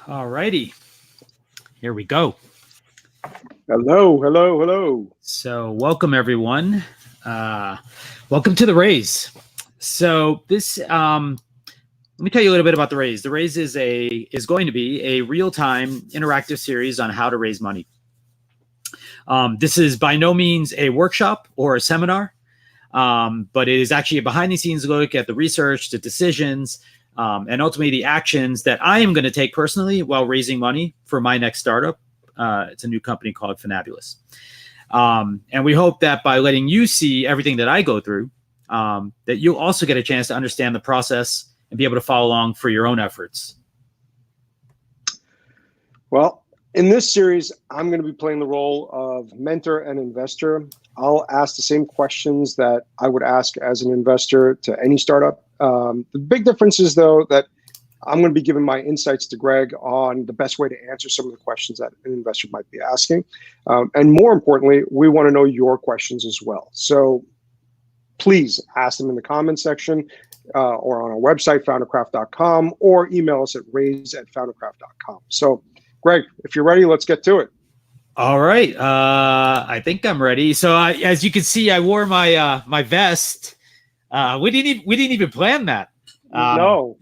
All righty. Here we go. Hello. So welcome, everyone. Welcome to the Raise. So this, let me tell you a little bit about the Raise. The Raise is going to be a real-time interactive series on how to raise money. This is by no means a workshop or a seminar, but it is actually a behind-the-scenes look at the research, the decisions, and ultimately the actions that I am going to take personally while raising money for my next startup. It's a new company called Fundraising. And we hope that by letting you see everything that I go through, that you'll also get a chance to understand the process and be able to follow along for your own efforts. Well, in this series, I'm going to be playing the role of mentor and investor. I'll ask the same questions that I would ask as an investor to any startup. The big difference is, though, that I'm going to be giving my insights to Greg on the best way to answer some of the questions that an investor might be asking. And more importantly, we want to know your questions as well. So please ask them in the comments section or on our website, foundercraft.com, or email us at raise@foundercraft.com. So, Greg, if you're ready, let's get to it. All right. I think I'm ready. So as you can see, I wore my my vest. We didn't even plan that. No,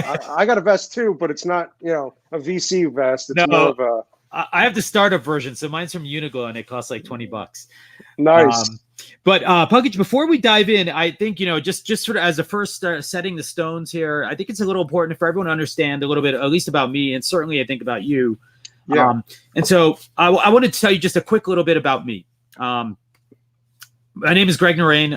I got a vest too, but it's not, a VC vest. It's more of a. I have the startup version, so mine's from Uniqlo, and it costs like $20. Nice. But Pankaj, before we dive in, I think just sort of as a first setting the stones here, I think it's a little important for everyone to understand a little bit, at least about me, and certainly I think about you. Yeah. And so I wanted to tell you just a quick little bit about me. My name is Greg Narain.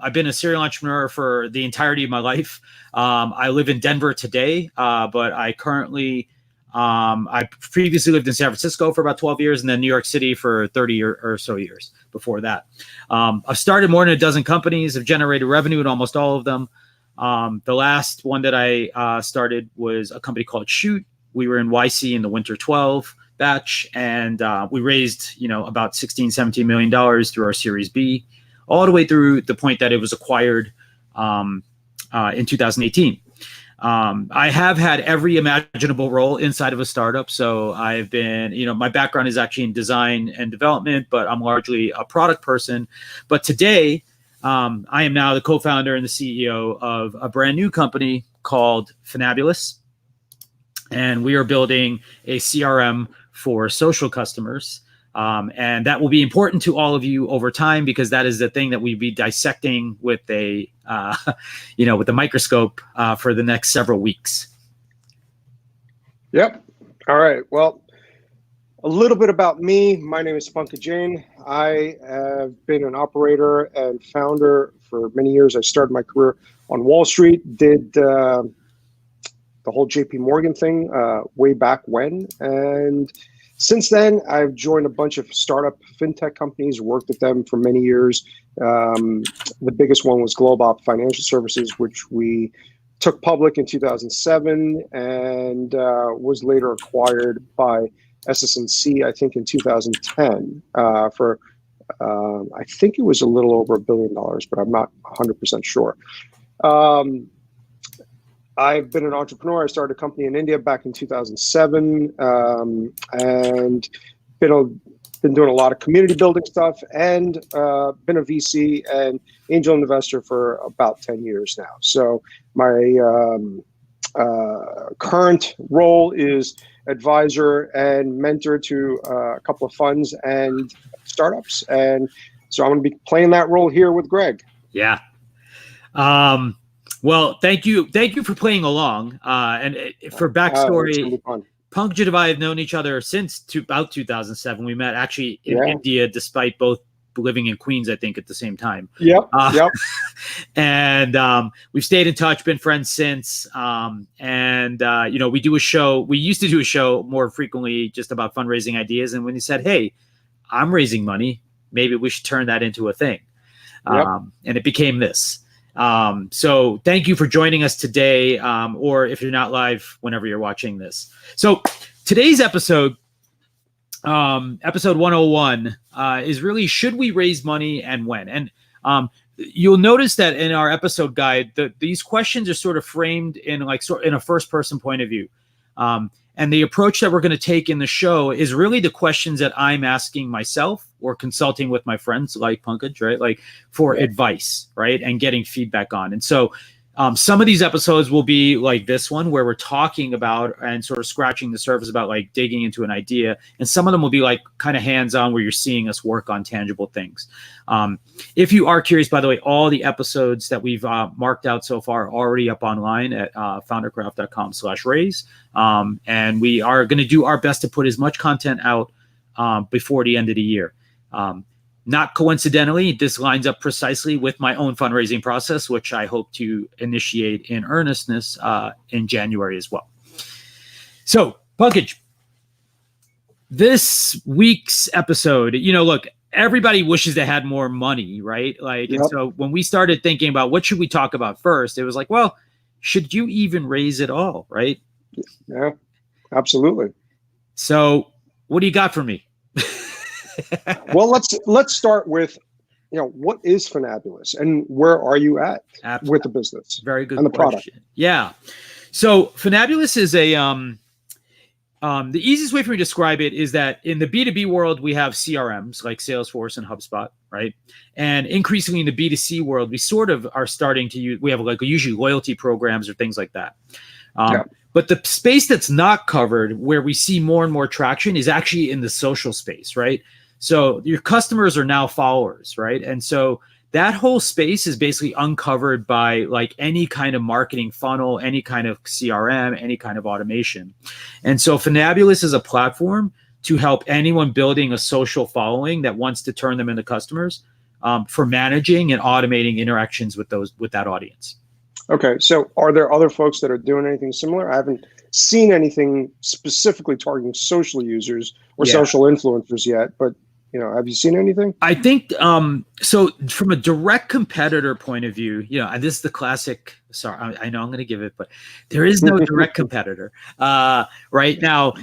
I've been a serial entrepreneur for the entirety of my life. I live in Denver today, but I currently, I previously lived in San Francisco for about 12 years and then New York City for 30 or so years before that. I've started more than a dozen companies. I've generated revenue in almost all of them. The last one that I started was a company called Shoot. We were in YC in the Winter 12 batch, and we raised, about $16-17 million through our Series B, all the way through the point that it was acquired in 2018. I have had every imaginable role inside of a startup. So I've been, my background is actually in design and development, but I'm largely a product person. But today, I am now the co-founder and the CEO of a brand new company called Fundraising. And we are building a CRM for social customers. And that will be important to all of you over time, because that is the thing that we'll be dissecting with a, with a microscope for the next several weeks. Yep. All right. Well, a little bit about me. My name is Pankaj Jain. I have been an operator and founder for many years. I started my career on Wall Street, did the whole JP Morgan thing way back when. And since then, I've joined a bunch of startup fintech companies, worked with them for many years. The biggest one was Global Financial Services, which we took public in 2007 and was later acquired by SS&C, I think, in 2010 for, I think it was a little over $1 billion, but I'm not 100% sure. I've been an entrepreneur. I started a company in India back in 2007, and been doing a lot of community building stuff, and been a VC and angel investor for about 10 years now. So my current role is advisor and mentor to a couple of funds and startups, and so I'm going to be playing that role here with Greg. Yeah. Well, thank you for playing along. And for backstory, Pankaj and I have known each other since about 2007. We met actually in India, despite both living in Queens, I think, at the same time. Yep. And we've stayed in touch, been friends since. We do a show. We used to do a show more frequently just about fundraising ideas. And when he said, "Hey, I'm raising money, maybe we should turn that into a thing," and it became this. So thank you for joining us today, or if you're not live, whenever you're watching this. So today's episode, episode 101, is really, should we raise money and when? And you'll notice that in our episode guide, these questions are sort of framed in in a first person point of view. And the approach that we're going to take in the show is really the questions that I'm asking myself or consulting with my friends like Pankaj, right? Like for advice, right? And getting feedback on. And so some of these episodes will be like this one where we're talking about and sort of scratching the surface about like digging into an idea. And some of them will be like kind of hands-on where you're seeing us work on tangible things. If you are curious, by the way, all the episodes that we've marked out so far are already up online at foundercraft.com/raise. And we are going to do our best to put as much content out before the end of the year. Not coincidentally, this lines up precisely with my own fundraising process, which I hope to initiate in earnestness in January as well. So, Pankaj, this week's episode, look, everybody wishes they had more money, right? Like, and so when we started thinking about what should we talk about first, it was like, well, should you even raise it all, right? Yeah, absolutely. So, what do you got for me? Well, let's start with, what is Funabulous and where are you at with the business? Very good and the question. Product. Yeah. So Funabulous is a the easiest way for me to describe it is that in the B2B world, we have CRMs like Salesforce and HubSpot, right? And increasingly in the B2C world, we sort of are starting to use, we have like usually loyalty programs or things like that. But the space that's not covered where we see more and more traction is actually in the social space, right? So your customers are now followers, right? And so that whole space is basically uncovered by like any kind of marketing funnel, any kind of CRM, any kind of automation. And so Funabulous is a platform to help anyone building a social following that wants to turn them into customers for managing and automating interactions with that audience. Okay, so are there other folks that are doing anything similar? I haven't seen anything specifically targeting social users or social influencers yet, but have you seen anything? I think so. From a direct competitor point of view, this is the classic. Sorry, I know I'm going to give it, but there is no direct competitor right now.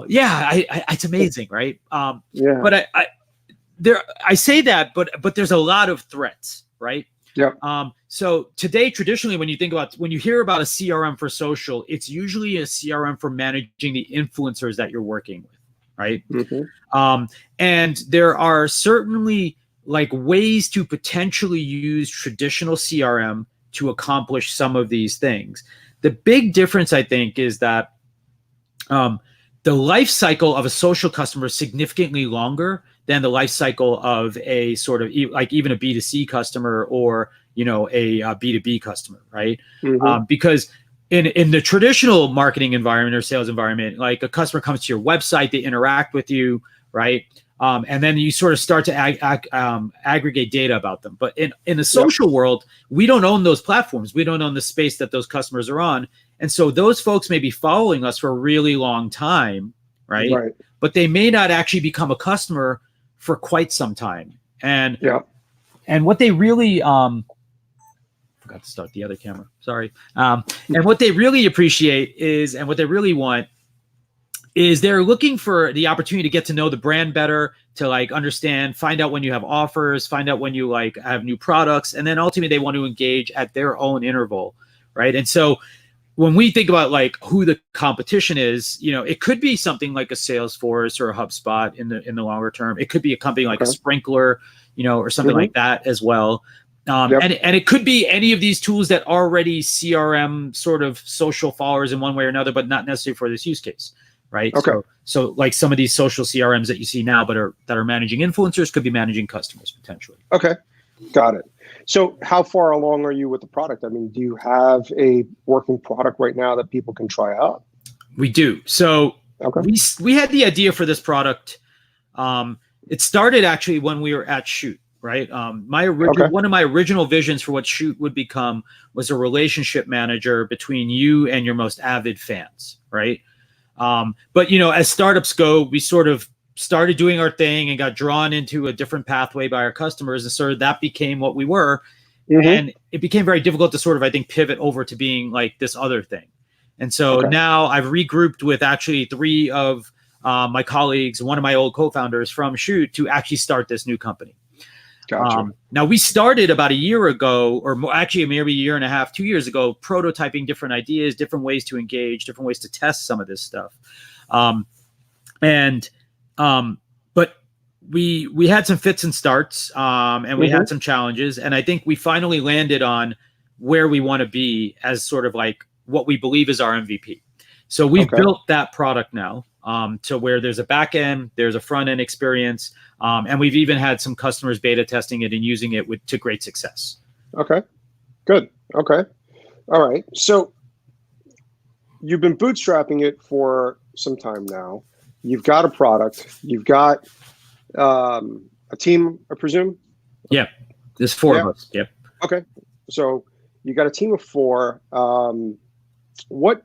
It's amazing, right? But I say that, but there's a lot of threats, right? Yeah. So today, traditionally, when you hear about a CRM for social, it's usually a CRM for managing the influencers that you're working with, right? Mm-hmm. And there are certainly like ways to potentially use traditional CRM to accomplish some of these things. The big difference, I think, is that the life cycle of a social customer is significantly longer than the life cycle of a sort of like even a B2C customer or a B2B customer, right? Mm-hmm. Because in the traditional marketing environment or sales environment, like a customer comes to your website, they interact with you, right? And then you sort of start to aggregate data about them. But in the social world, we don't own those platforms. We don't own the space that those customers are on. And so those folks may be following us for a really long time, right? But they may not actually become a customer for quite some time. And what they really forgot to start the other camera. Sorry. And what they really appreciate is, and what they really want is they're looking for the opportunity to get to know the brand better, to like understand, find out when you have offers, find out when you like have new products, and then ultimately they want to engage at their own interval, right? And so when we think about like who the competition is, it could be something like a Salesforce or a HubSpot in the longer term. It could be a company like a Sprinkler, or something like that as well. And it could be any of these tools that already CRM sort of social followers in one way or another, but not necessarily for this use case, right? Okay. So like some of these social CRMs that you see now, but that are managing influencers could be managing customers potentially. Okay, got it. So how far along are you with the product? I mean, do you have a working product right now that people can try out? We do. So we had the idea for this product. It started actually when we were at Shoot. Right. One of my original visions for what Shoot would become was a relationship manager between you and your most avid fans. Right. But, as startups go, we sort of started doing our thing and got drawn into a different pathway by our customers. And sort of that became what we were. Mm-hmm. And it became very difficult to sort of, I think, pivot over to being like this other thing. And so now I've regrouped with actually 3 of my colleagues, one of my old co-founders from Shoot to actually start this new company. Gotcha. Now we started about a year ago, or actually maybe a year and a half, 2 years ago, prototyping different ideas, different ways to engage, different ways to test some of this stuff. But we had some fits and starts, and we had some challenges, and I think we finally landed on where we want to be as sort of like what we believe is our MVP. So we've built that product now, to where there's a back end, there's a front end experience, and we've even had some customers beta testing it and using it to great success. Okay, good. Okay, all right. So you've been bootstrapping it for some time now. You've got a product. You've got a team, I presume? Yeah, there's 4 of us. Yep. Okay, so you got a team of 4. What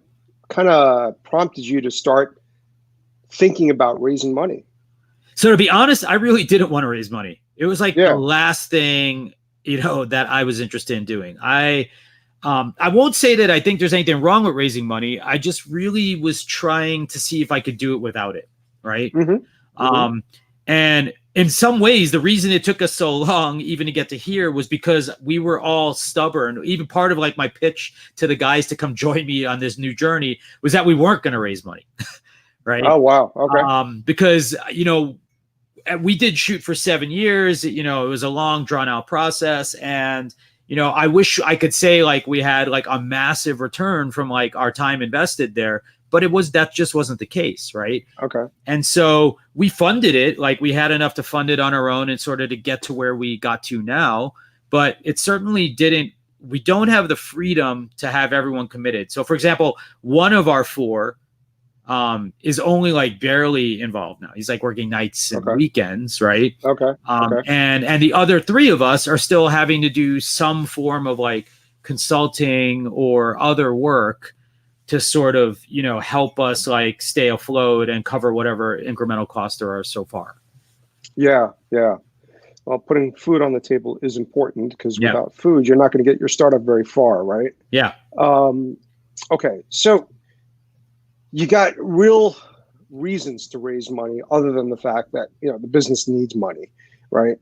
kind of prompted you to start thinking about raising money? So to be honest, I really didn't want to raise money. It was like the last thing, that I was interested in doing. I won't say that I think there's anything wrong with raising money. I just really was trying to see if I could do it without it. Right. And in some ways, the reason it took us so long even to get to here was because we were all stubborn. Even part of like my pitch to the guys to come join me on this new journey was that we weren't going to raise money. Right. Oh, wow. Okay. Because, we did shoot for 7 years. It was a long drawn out process. And, I wish I could say like we had like a massive return from like our time invested there, but that just wasn't the case. Right. Okay. And so we funded it, like we had enough to fund it on our own and sort of to get to where we got to now, but it certainly we don't have the freedom to have everyone committed. So for example, one of our 4 is only like barely involved now. He's like working nights and weekends, right? Okay. And the other 3 of us are still having to do some form of like consulting or other work to sort of, help us like stay afloat and cover whatever incremental costs there are so far. Yeah. Well, putting food on the table is important because without food, you're not going to get your startup very far, right? Yeah. Okay. So you got real reasons to raise money other than the fact that, the business needs money, right?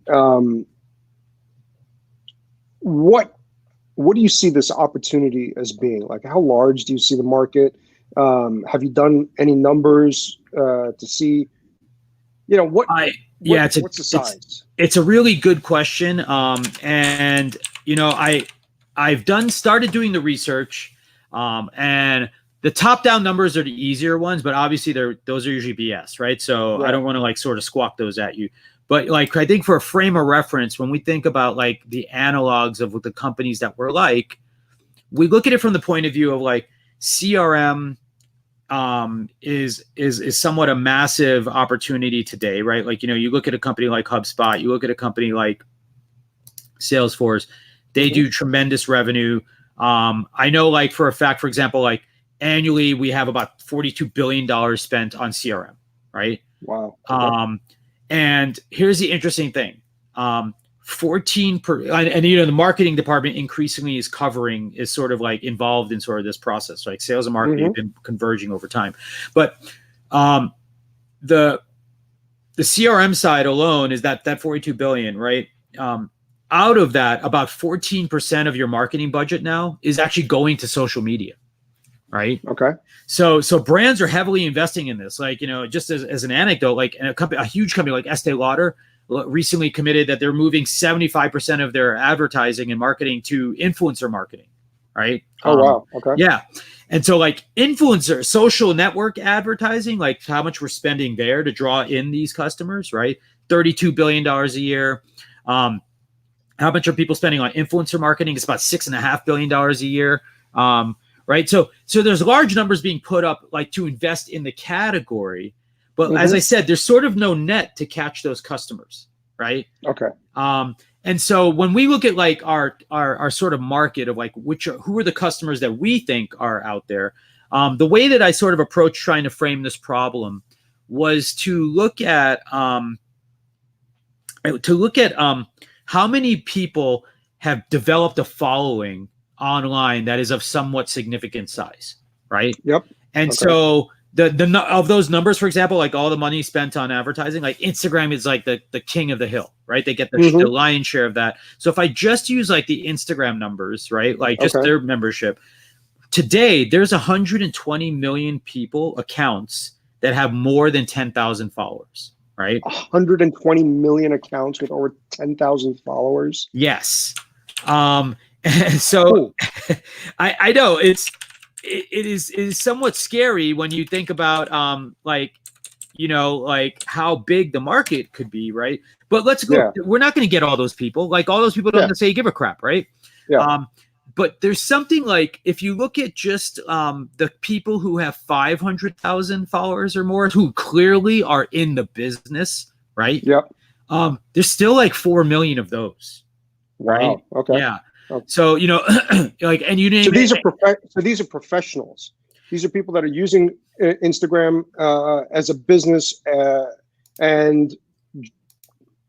What do you see this opportunity as being? Like, how large do you see the market? Have you done any numbers to see, what's the size? It's a really good question. And, I've started doing the research, and the top-down numbers are the easier ones, but obviously those are usually BS, right? So I don't want to like sort of squawk those at you. But like I think for a frame of reference, when we think about like the analogs of the companies that we're like, we look at it from the point of view of like CRM is somewhat a massive opportunity today, right? Like, you look at a company like HubSpot, you look at a company like Salesforce, they do tremendous revenue. I know like for a fact, for example, like annually we have about $42 billion spent on CRM, right? Wow. And here's the interesting thing. 14 per, and the marketing department increasingly is sort of like involved in sort of this process, like sales and marketing have been converging over time. But the CRM side alone is that 42 billion, right? Out of that, about 14% of your marketing budget now is actually going to social media. Right. Okay. So brands are heavily investing in this. Like, just as an anecdote, like a huge company like Estee Lauder recently committed that they're moving 75% of their advertising and marketing to influencer marketing. Right. Oh, wow. Okay. Yeah. And so like influencer, social network advertising, like how much we're spending there to draw in these customers, right? $32 billion a year. How much are people spending on influencer marketing? It's about $6.5 billion a year. Right. So there's large numbers being put up like to invest in the category. But as I said, there's sort of no net to catch those customers. Right. Okay. And so when we look at like our sort of market of like who are the customers that we think are out there, the way that I sort of approached trying to frame this problem was to look at how many people have developed a following online that is of somewhat significant size, right? Yep. And so of those numbers, for example, like all the money spent on advertising, like Instagram is like the king of the hill, right? They get the lion's share of that. So if I just use like the Instagram numbers, right, like just their membership, today there's 120 million accounts that have more than 10,000 followers, right? 120 million accounts with over 10,000 followers. Yes. So I know it is somewhat scary when you think about like how big the market could be, right? But let's go. We're not going to get all those people. Like all those people don't say give a crap, right? Yeah. But there's something like if you look at just the people who have 500,000 followers or more, who clearly are in the business, right? Yep. There's still like 4 million of those. Wow. Right? Okay. Yeah. Okay. So like, and you didn't. So these are professionals. These are people that are using Instagram as a business and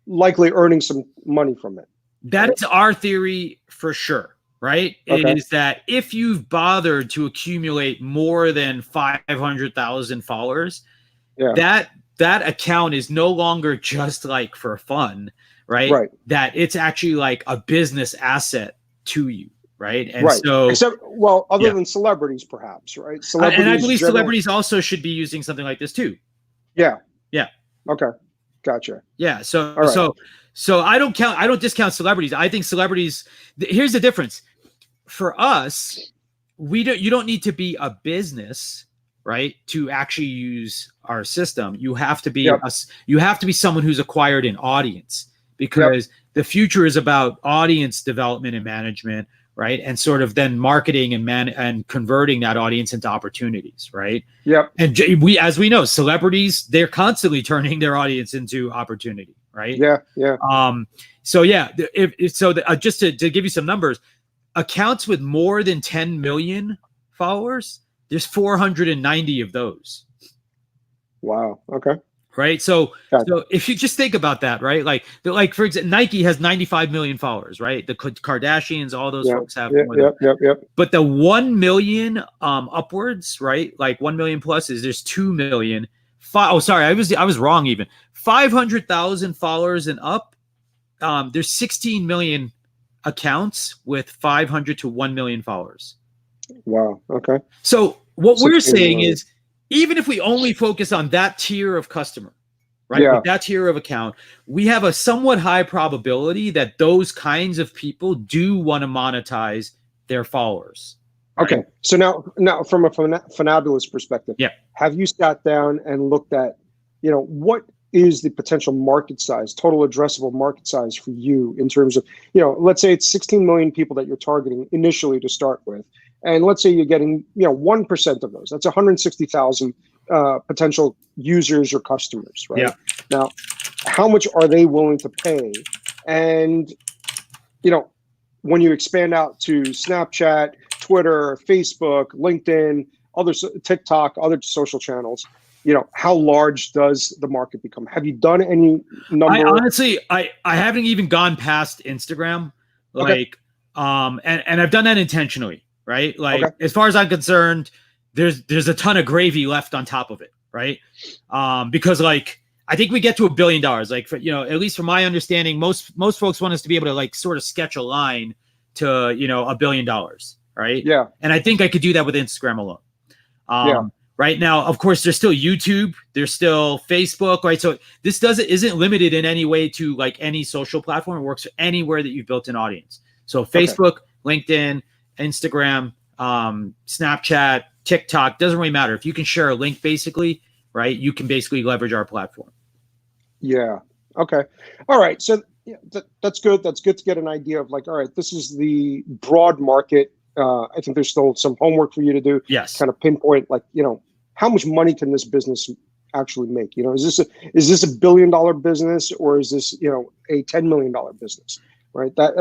likely earning some money from it. That is our theory for sure, right? Okay. It is that if you've bothered to accumulate more than 500,000 followers, that account is no longer just like for fun, right? Right. That it's actually like a business asset to you, right? And so, except, other than celebrities, perhaps, right? Celebrities, and I believe celebrities also should be using something like this too. Yeah. Yeah. Okay. Gotcha. Yeah. So I don't discount celebrities. I think celebrities. Here's the difference. For us, you don't need to be a business, right, to actually use our system. You have to be you have to be someone who's acquired an audience, because the future is about audience development and management, right? And sort of then marketing and converting that audience into opportunities, right? Yep. And as we know, celebrities, they're constantly turning their audience into opportunity, right? Yeah. Yeah. So just to give you some numbers, accounts with more than 10 million followers, there's 490 of those. Wow. Okay. Right. So if you just think about that, right? Like for example, Nike has 95 million followers, right? The Kardashians, all those folks have more. Yep. But the 1 million upwards, right? Like 1 million plus there's 2 million. I was wrong even. 500,000 followers and up. There's 16 million accounts with 500 to 1 million followers. Wow. Okay. So what we're saying is, even if we only focus on that tier of customer, right? Yeah. Like that tier of account, we have a somewhat high probability that those kinds of people do want to monetize their followers. Right? Okay. So now from a Funabulous perspective, have you sat down and looked at, what is the potential market size, total addressable market size for you in terms of, let's say it's 16 million people that you're targeting initially to start with. And let's say you're getting, 1% of those. That's 160,000 potential users or customers, right? Yeah. Now, how much are they willing to pay? And, when you expand out to Snapchat, Twitter, Facebook, LinkedIn, TikTok, other social channels, how large does the market become? Have you done any number? I haven't even gone past Instagram, and I've done that intentionally. Right. Like, as far as I'm concerned, there's a ton of gravy left on top of it. Right. Because like, I think we get to $1 billion, like for, at least from my understanding, most folks want us to be able to like sort of sketch a line to, $1 billion. Right. Yeah. And I think I could do that with Instagram alone. Right now, of course, there's still YouTube, there's still Facebook. Right. So this isn't limited in any way to like any social platform. It works anywhere that you've built an audience. So Facebook, LinkedIn, Instagram, Snapchat, TikTok, doesn't really matter. If you can share a link, basically, right, you can basically leverage our platform. Yeah. Okay. All right. So that's good. That's good to get an idea of like, all right, this is the broad market. I think there's still some homework for you to do. Yes. Kind of pinpoint, like, how much money can this business actually make? Is this a $1 billion business, or is this, a $10 million business, right? That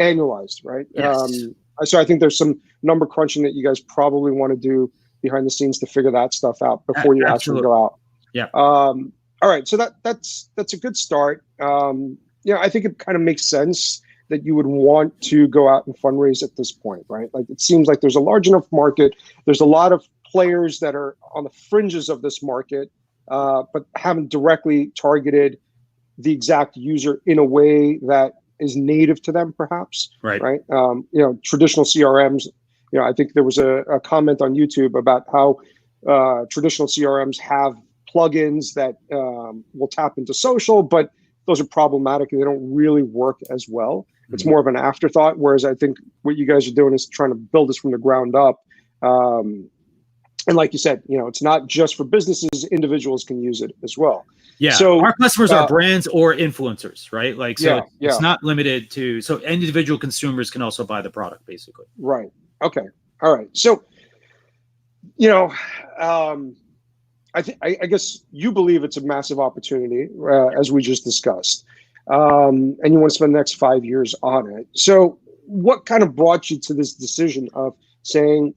annualized, right? Yes. So I think there's some number crunching that you guys probably want to do behind the scenes to figure that stuff out before you actually go out. Yeah. All right. So that's a good start. I think it kind of makes sense that you would want to go out and fundraise at this point, right? Like, it seems like there's a large enough market. There's a lot of players that are on the fringes of this market, but haven't directly targeted the exact user in a way that is native to them, perhaps. Right. Right. Traditional CRMs. I think there was a comment on YouTube about how traditional CRMs have plugins that will tap into social, but those are problematic and they don't really work as well. It's more of an afterthought, whereas I think what you guys are doing is trying to build this from the ground up. And like you said, it's not just for businesses, individuals can use it as well. Yeah. So our customers are brands or influencers, right? It's not limited to, so individual consumers can also buy the product basically. Right. Okay. All right. So, I guess you believe it's a massive opportunity, as we just discussed, and you want to spend the next 5 years on it. So what kind of brought you to this decision of saying,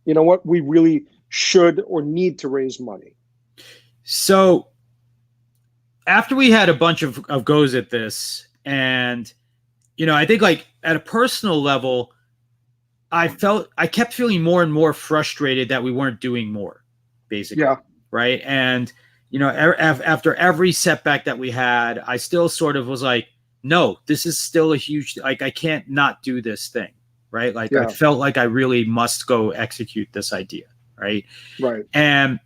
you know what, we really should or need to raise money? So after we had a bunch of goes at this, and, I think like at a personal level, I kept feeling more and more frustrated that we weren't doing more, basically. Yeah. Right. And, after every setback that we had, I still sort of was like, no, this is still a huge, like, I can't not do this thing. Right. Like I felt like I really must go execute this idea. Right. Right. And,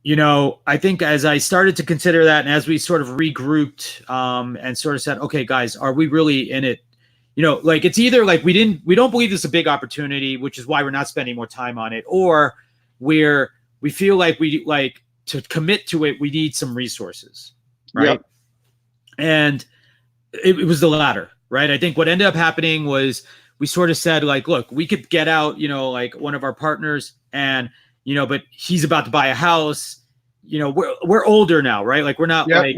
I think as I started to consider that, and as we sort of regrouped and sort of said, okay, guys, are we really in it? Like it's either like we don't believe this is a big opportunity, which is why we're not spending more time on it, or we feel like to commit to it, we need some resources, right? Yep. And it was the latter, right? I think what ended up happening was we sort of said like, look, we could get out, like one of our partners, and but he's about to buy a house. We're older now, right? Like we're not like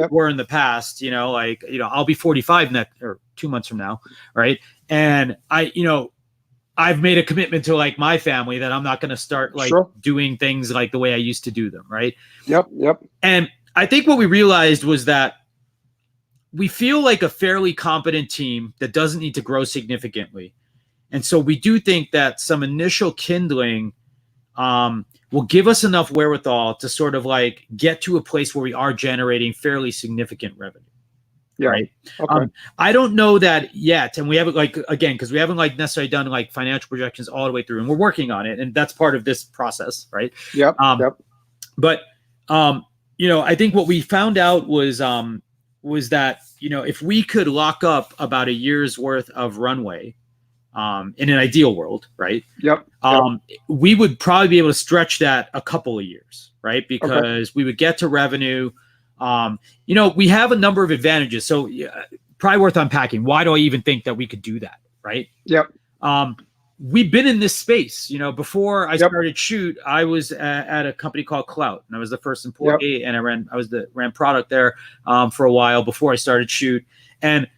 we're in the past. I'll be 45 or 2 months from now, right? And I've made a commitment to like my family that I'm not going to start like doing things like the way I used to do them, right? Yep. And I think what we realized was that we feel like a fairly competent team that doesn't need to grow significantly, and so we do think that some initial kindling will give us enough wherewithal to sort of like get to a place where we are generating fairly significant revenue. Yeah. Right. Okay. I don't know that yet. And we haven't because we haven't like necessarily done like financial projections all the way through, and we're working on it. And that's part of this process. Right. Yep. But, I think what we found out was that, if we could lock up about a year's worth of runway, in an ideal world, right? Yep. We would probably be able to stretch that a couple of years, right? Because we would get to revenue. We have a number of advantages. So probably worth unpacking. Why do I even think that we could do that? Right. Yep. We've been in this space, before I started Shoot, I was at a company called Clout, and I was the first employee, and I ran product there for a while before I started Shoot. And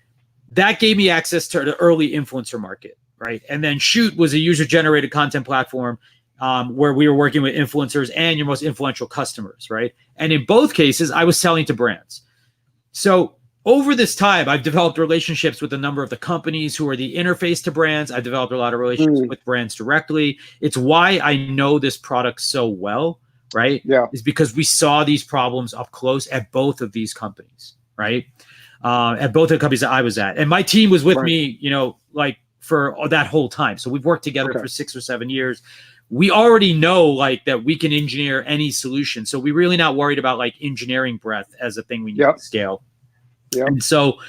that gave me access to the early influencer market. Right. And then Shoot was a user generated content platform where we were working with influencers and your most influential customers. Right. And in both cases, I was selling to brands. So over this time, I've developed relationships with a number of the companies who are the interface to brands. I've developed a lot of relationships with brands directly. It's why I know this product so well. Right. Yeah. Is because we saw these problems up close at both of these companies. Right. At both of the companies that I was at. And my team was with me, like for that whole time. So we've worked together for 6 or 7 years. We already know like that we can engineer any solution. So we're really not worried about like engineering breadth as a thing we need to scale. Yeah. And so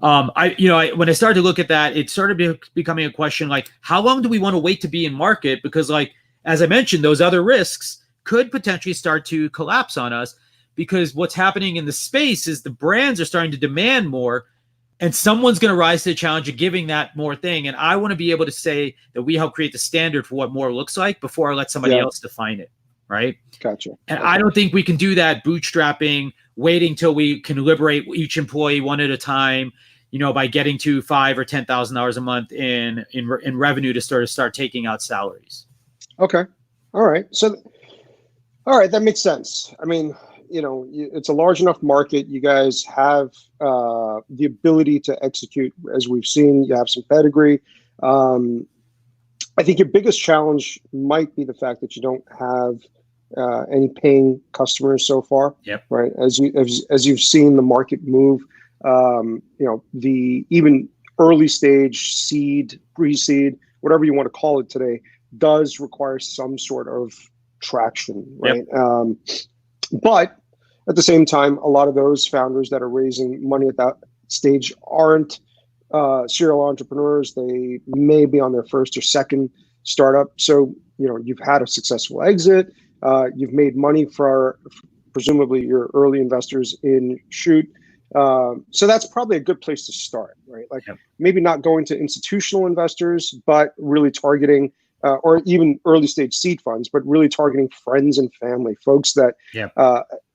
when I started to look at that, it started becoming a question like, how long do we want to wait to be in market? Because like, as I mentioned, those other risks could potentially start to collapse on us, because what's happening in the space is the brands are starting to demand more, and someone's going to rise to the challenge of giving that more thing. And I want to be able to say that we help create the standard for what more looks like before I let somebody else define it. Right. Gotcha. And I don't think we can do that bootstrapping, waiting till we can liberate each employee one at a time, by getting to $5,000 or $10,000 a month in revenue to start taking out salaries. Okay. All right. So, all right. That makes sense. I mean, it's a large enough market. You guys have the ability to execute, as we've seen. You have some pedigree. I think your biggest challenge might be the fact that you don't have any paying customers so far. Yep. Right. As you've seen the market move, the even early stage seed, pre-seed, whatever you want to call it today, does require some sort of traction. Right. Yep. But at the same time, a lot of those founders that are raising money at that stage aren't serial entrepreneurs. They may be on their first or second startup. So, you've had a successful exit. You've made money for presumably your early investors in Shoot. So that's probably a good place to start, right? Like maybe not going to institutional investors, but really targeting, or even early stage seed funds, but really targeting friends and family, folks that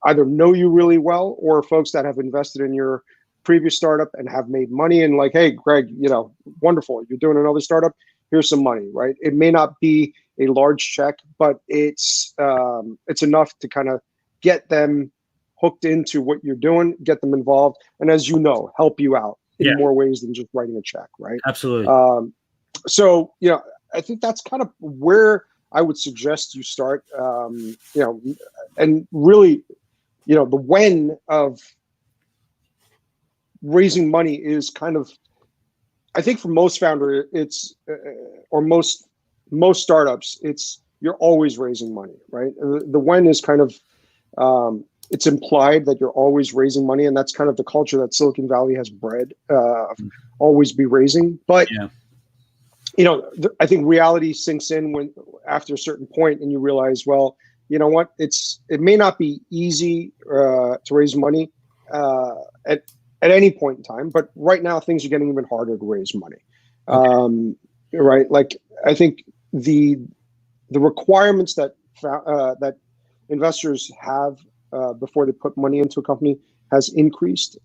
either know you really well or folks that have invested in your previous startup and have made money and like, hey, Greg, wonderful. You're doing another startup. Here's some money, right? It may not be a large check, but it's enough to kind of get them hooked into what you're doing, get them involved, and as you know, help you out in more ways than just writing a check, right? Absolutely. So, I think that's kind of where I would suggest you start, and really, the when of raising money is kind of, I think for most founders, it's, or most startups, it's, you're always raising money, right? The when is kind of, it's implied that you're always raising money, and that's kind of the culture that Silicon Valley has bred, always be raising. But, I think reality sinks in after a certain point and you realize, well, you know what, it may not be easy to raise money at any point in time, but right now things are getting even harder to raise money. Right? Like, I think the requirements that investors have before they put money into a company has increased.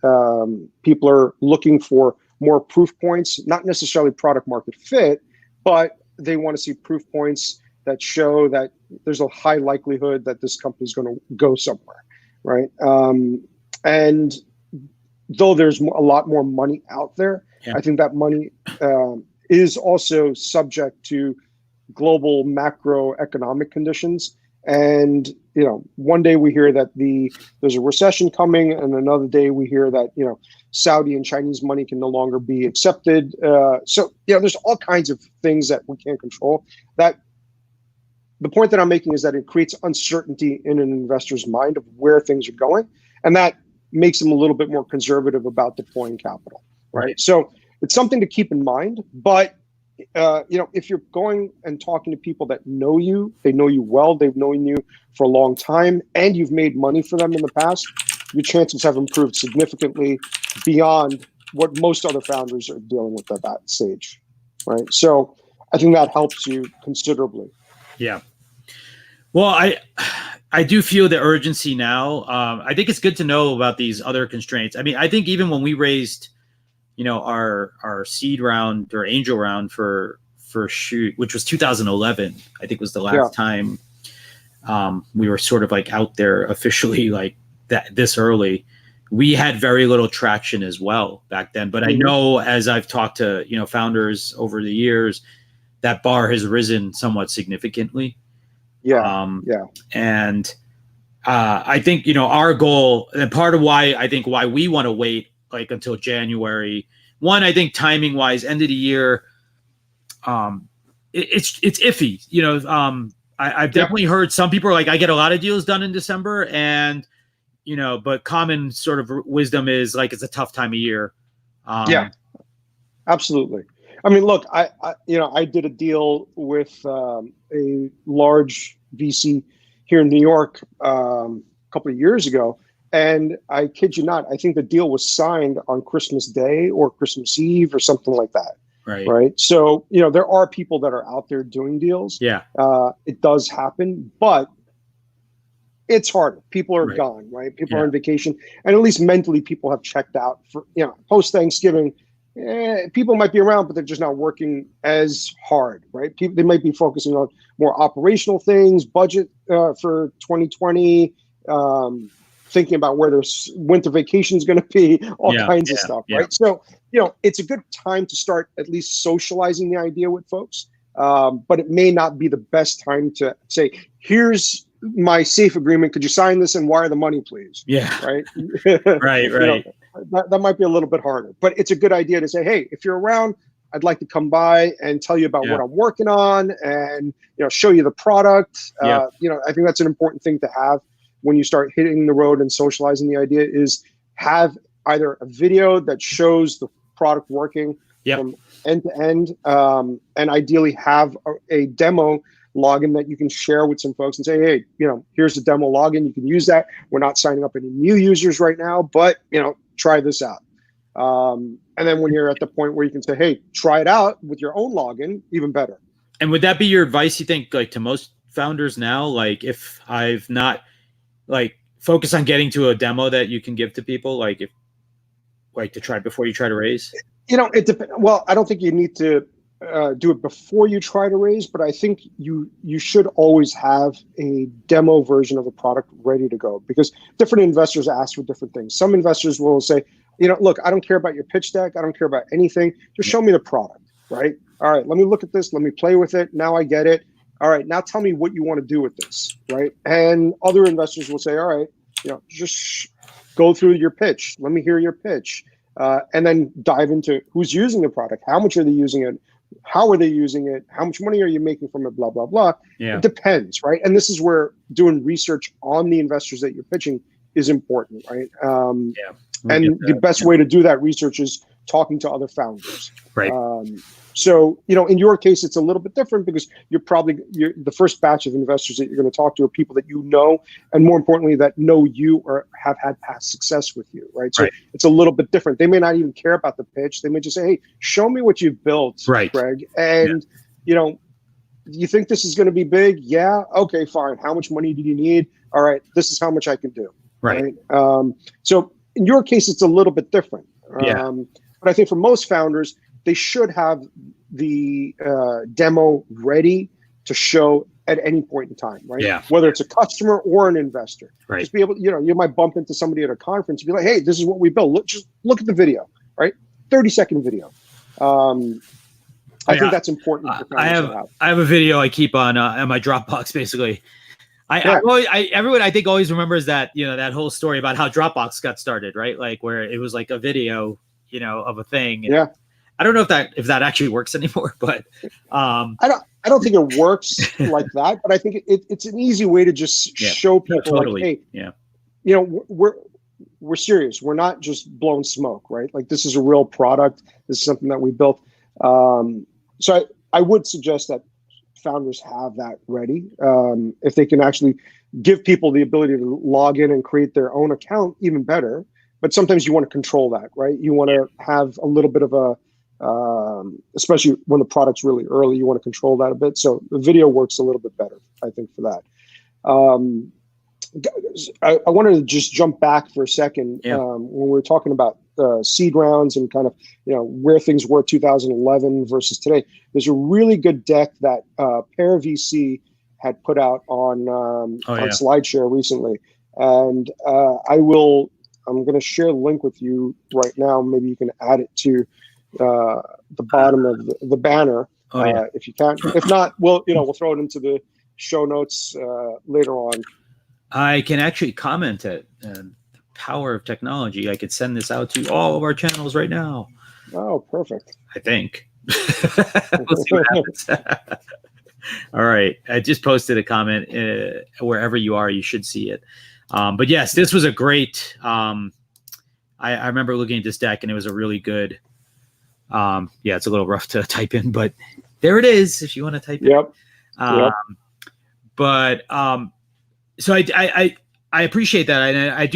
People are looking for more proof points, not necessarily product market fit, but they want to see proof points that show that there's a high likelihood that this company is going to go somewhere, right? And though there's a lot more money out there, I think that money is also subject to global macroeconomic conditions. And, one day we hear that there's a recession coming, and another day we hear that, Saudi and Chinese money can no longer be accepted. So, there's all kinds of things that we can't control. That the point that I'm making is that it creates uncertainty in an investor's mind of where things are going. And that makes them a little bit more conservative about deploying capital, right? So it's something to keep in mind, but if you're going and talking to people that know you, they know you well, they've known you for a long time, and you've made money for them in the past, your chances have improved significantly beyond what most other founders are dealing with at that stage, right? So I think that helps you considerably. Yeah. Well, I do feel the urgency now. I think it's good to know about these other constraints. I mean, I think even when we raised, our seed round or angel round for Shoot, which was 2011, I think was the last time we were sort of like out there officially like that this early. We had very little traction as well back then. But I know as I've talked to, founders over the years, that bar has risen somewhat significantly. And I think, our goal, and part of why we want to wait like until January. One, I think timing wise, end of the year, it's iffy. I've definitely heard some people are like, I get a lot of deals done in December, and but common sort of wisdom is like it's a tough time of year. Absolutely. I mean, look, I did a deal with a large VC here in New York a couple of years ago. And I kid you not, I think the deal was signed on Christmas Day or Christmas Eve or something like that. Right. So, there are people that are out there doing deals. It does happen, but it's hard. People are gone, right? People are on vacation. And at least mentally, people have checked out for, post Thanksgiving. People might be around, but they're just not working as hard, right? They might be focusing on more operational things, budget for 2020, thinking about where their winter vacation is going to be, all kinds of stuff, right? So, it's a good time to start at least socializing the idea with folks. but it may not be the best time to say, here's my safe agreement. Could you sign this and wire the money, please? Yeah. Right. Right. Right. That might be a little bit harder, but it's a good idea to say, hey, if you're around, I'd like to come by and tell you about what I'm working on and, show you the product. I think that's an important thing to have when you start hitting the road and socializing. The idea is have either a video that shows the product working from end to end, and ideally have a demo login that you can share with some folks and say, hey, here's the demo login. You can use that. We're not signing up any new users right now, but, try this out. And then when you're at the point where you can say, hey, try it out with your own login, even better. And would that be your advice, you think, like to most founders now? Like if I've not focus on getting to a demo that you can give to people, to try before you try to raise? It depends. Well, I don't think you need to do it before you try to raise, but I think you should always have a demo version of a product ready to go, because different investors ask for different things. Some investors will say, look, I don't care about your pitch deck. I don't care about anything. Just show me the product, right? All right, let me look at this. Let me play with it. Now I get it. All right, now tell me what you want to do with this, right? And other investors will say, all right, just go through your pitch. Let me hear your pitch. And then dive into who's using the product. How much are they using it? How are they using it? How much money are you making from it? Blah, blah, blah. Yeah. It depends, right? And this is where doing research on the investors that you're pitching is important, right? And the best way to do that research is talking to other founders. Right. So, in your case, it's a little bit different because you're the first batch of investors that you're going to talk to are people that you know, and more importantly, that know you or have had past success with you, right? So it's a little bit different. They may not even care about the pitch. They may just say, hey, show me what you've built, Greg. And, you think this is going to be big? Yeah. Okay, fine. How much money do you need? All right, this is how much I can do. Right. So in your case, it's a little bit different. But I think for most founders, they should have the demo ready to show at any point in time, right? Yeah. Whether it's a customer or an investor. Right. Just be able, you might bump into somebody at a conference and be like, hey, this is what we built. Just look at the video, right? 30-second video. I think that's important. I have a video I keep on my Dropbox, basically. Everyone I think always remembers that, that whole story about how Dropbox got started, right? Like where it was like a video, of a thing. And I don't know if that actually works anymore, but I don't think it works like that, but I think it's an easy way to just show people like, hey, we're serious. We're not just blowing smoke, right? Like this is a real product. This is something that we built. So I would suggest that founders have that ready. If they can actually give people the ability to log in and create their own account, even better. But sometimes you want to control that, right? You want to have a little bit of especially when the product's really early, you want to control that a bit. So the video works a little bit better, I think, for that. I wanted to just jump back for a second when we were talking about seed rounds and kind of where things were 2011 versus today. There's a really good deck that Pair VC had put out on SlideShare recently, and I'm going to share the link with you right now. Maybe you can add it to the bottom of the banner if you can. If not, we'll throw it into the show notes later on. I can actually comment it. The power of technology. I could send this out to all of our channels right now. Oh, perfect. I think. We'll see what happens. All right. I just posted a comment. Wherever you are, you should see it. But yes, this was a great. I remember looking at this deck, and it was a really good. It's a little rough to type in, but there it is. If you want to type it. But so I appreciate that, and I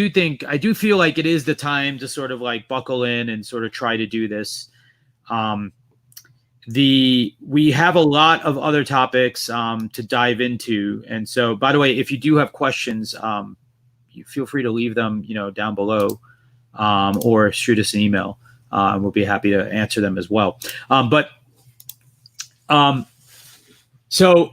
do feel like it is the time to sort of like buckle in and sort of try to do this. We have a lot of other topics to dive into, and so by the way, if you do have questions, you feel free to leave them, down below, or shoot us an email. We'll be happy to answer them as well. So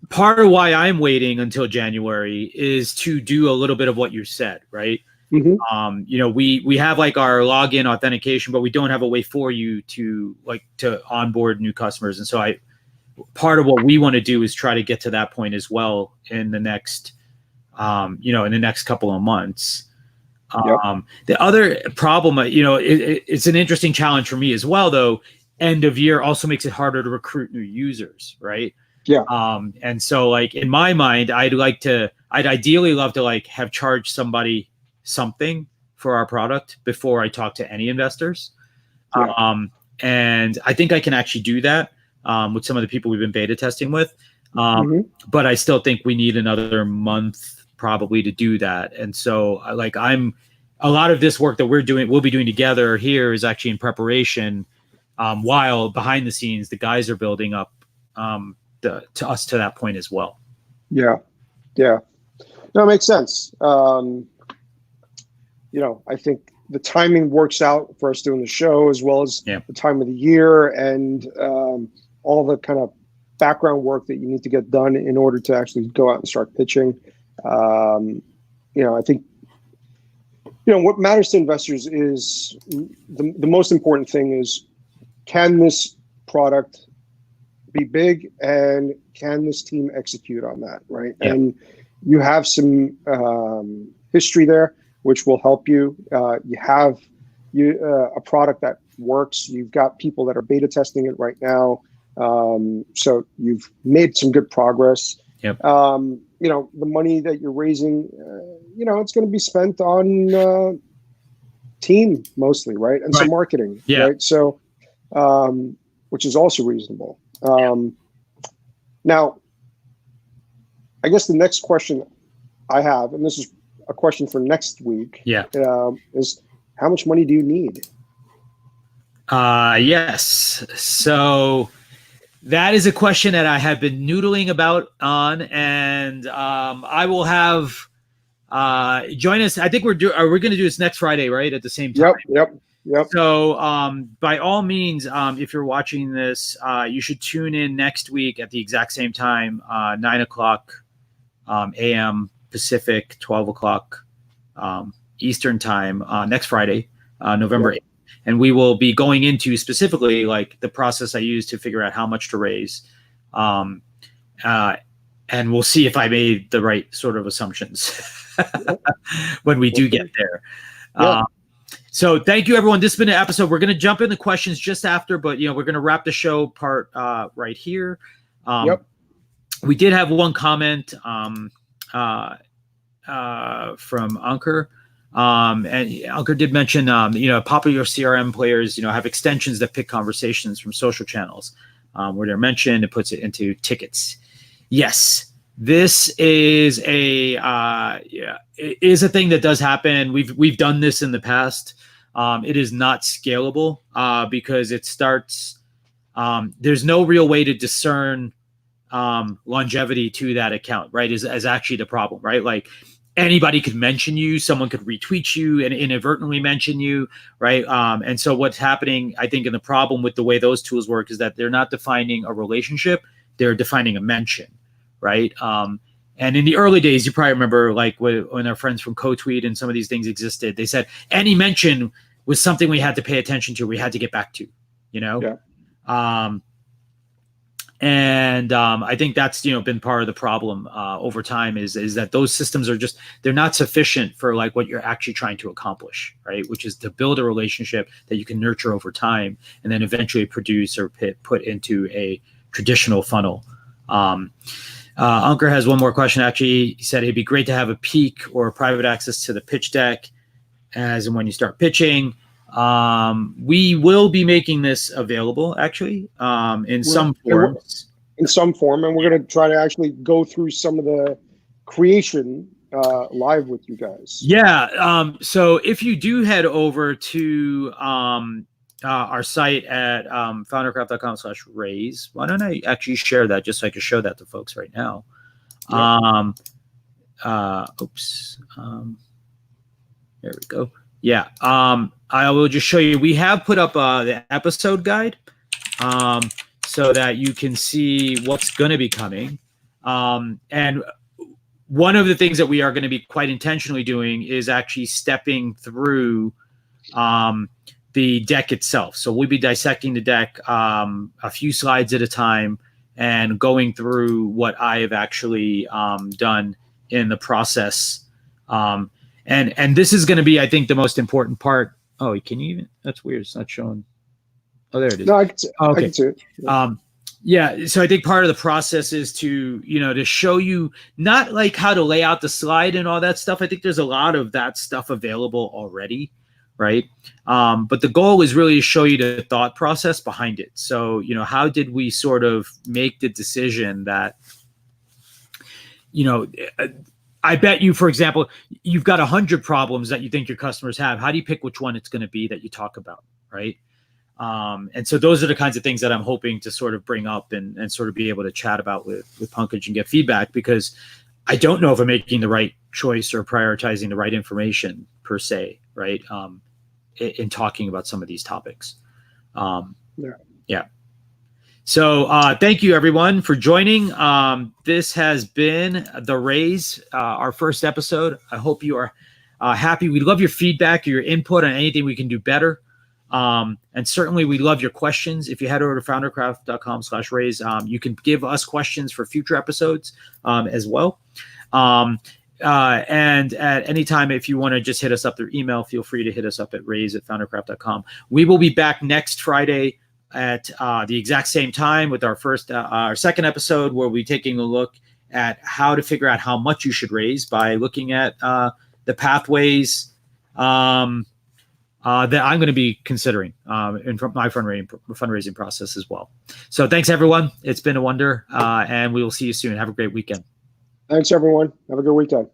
part of why I'm waiting until January is to do a little bit of what you said, right? Mm-hmm. We have like our login authentication, but we don't have a way for you to onboard new customers. And so part of what we want to do is try to get to that point as well in the next, in the next couple of months. The other problem, it's an interesting challenge for me as well, though. End of year also makes it harder to recruit new users, right? Yeah. And so, like, in my mind, I'd ideally love to like have charged somebody something for our product before I talk to any investors. Yeah. And I think I can actually do that with some of the people we've been beta testing with. But I still think we need another month probably to do that. And so a lot of this work that we'll be doing together here is actually in preparation, while behind the scenes, the guys are building up to us to that point as well. Yeah. Yeah. No, it makes sense. I think the timing works out for us doing the show, as well as the time of the year and all the kind of background work that you need to get done in order to actually go out and start pitching. I think, what matters to investors is the most important thing is, can this product be big, and can this team execute on that, right? Yeah. And you have some history there, which will help you. You have a product that works. You've got people that are beta testing it right now. So you've made some good progress. Yep. The money that you're raising, it's going to be spent on team mostly, right? And some marketing, right? So, which is also reasonable. Now, I guess the next question I have, and this is a question for next week, is how much money do you need? Yes. So that is a question that I have been noodling about on, and I will have join us. I think we're going to do this next Friday, right? At the same time. Yep. So by all means, if you're watching this, you should tune in next week at the exact same time, 9:00 a.m. Pacific, 12:00 Eastern time, next Friday, November 8th. And we will be going into specifically like the process I use to figure out how much to raise. And we'll see if I made the right sort of assumptions when we do get there. So thank you, everyone. This has been an episode. We're going to jump into questions just after, but we're going to wrap the show part right here. We did have one comment from Ankur. And Ankur did mention, popular CRM players, have extensions that pick conversations from social channels where they're mentioned. It puts it into tickets. Yes, this is it is a thing that does happen. We've done this in the past. It is not scalable because it starts. There's no real way to discern longevity to that account, right? Is actually the problem, right? Like, anybody could mention you, someone could retweet you and inadvertently mention you, right? And so what's happening, I think, in the problem with the way those tools work is that they're not defining a relationship, they're defining a mention, right? And in the early days, you probably remember, like, when our friends from CoTweet and some of these things existed, they said any mention was something we had to pay attention to, we had to get back to, And I think that's been part of the problem over time is that those systems are they're not sufficient for like what you're actually trying to accomplish, right? Which is to build a relationship that you can nurture over time and then eventually produce or put into a traditional funnel. Ankur has one more question. Actually, he said it'd be great to have a peek or private access to the pitch deck as and when you start pitching. We will be making this available actually in some forms. In some form, and we're going to try to actually go through some of the creation live with you guys. Yeah. So if you do head over to our site at foundercraft.com/raise, why don't I actually share that just so I can show that to folks right now? There we go. Yeah. I will just show you. We have put up the episode guide so that you can see what's going to be coming. And one of the things that we are going to be quite intentionally doing is actually stepping through the deck itself. So we'll be dissecting the deck a few slides at a time and going through what I have actually done in the process. And this is going to be, I think, the most important part. Oh, can you even? That's weird. It's not showing. Oh, there it is. No, I can see, okay. I can see it. Yeah. So I think part of the process is to show you not like how to lay out the slide and all that stuff. I think there's a lot of that stuff available already, right? But the goal is really to show you the thought process behind it. So, how did we sort of make the decision that, I bet you, for example, you've got 100 problems that you think your customers have. How do you pick which one it's going to be that you talk about, right? And so those are the kinds of things that I'm hoping to sort of bring up and sort of be able to chat about with Pankaj and get feedback, because I don't know if I'm making the right choice or prioritizing the right information per se, right? In talking about some of these topics. Yeah. So thank you everyone for joining. This has been The Raise, our first episode. I hope you are happy. We love your feedback, your input on anything we can do better. And certainly we love your questions. If you head over to foundercraft.com/raise, you can give us questions for future episodes as well. And at any time, if you want to just hit us up through email, feel free to hit us up at raise@foundercraft.com. We will be back next Friday at the exact same time with our second episode, where we'll be taking a look at how to figure out how much you should raise by looking at the pathways that I'm going to be considering in my fundraising process as well. So thanks, everyone. It's been a wonder, and we will see you soon. Have a great weekend. Thanks, everyone. Have a good weekend.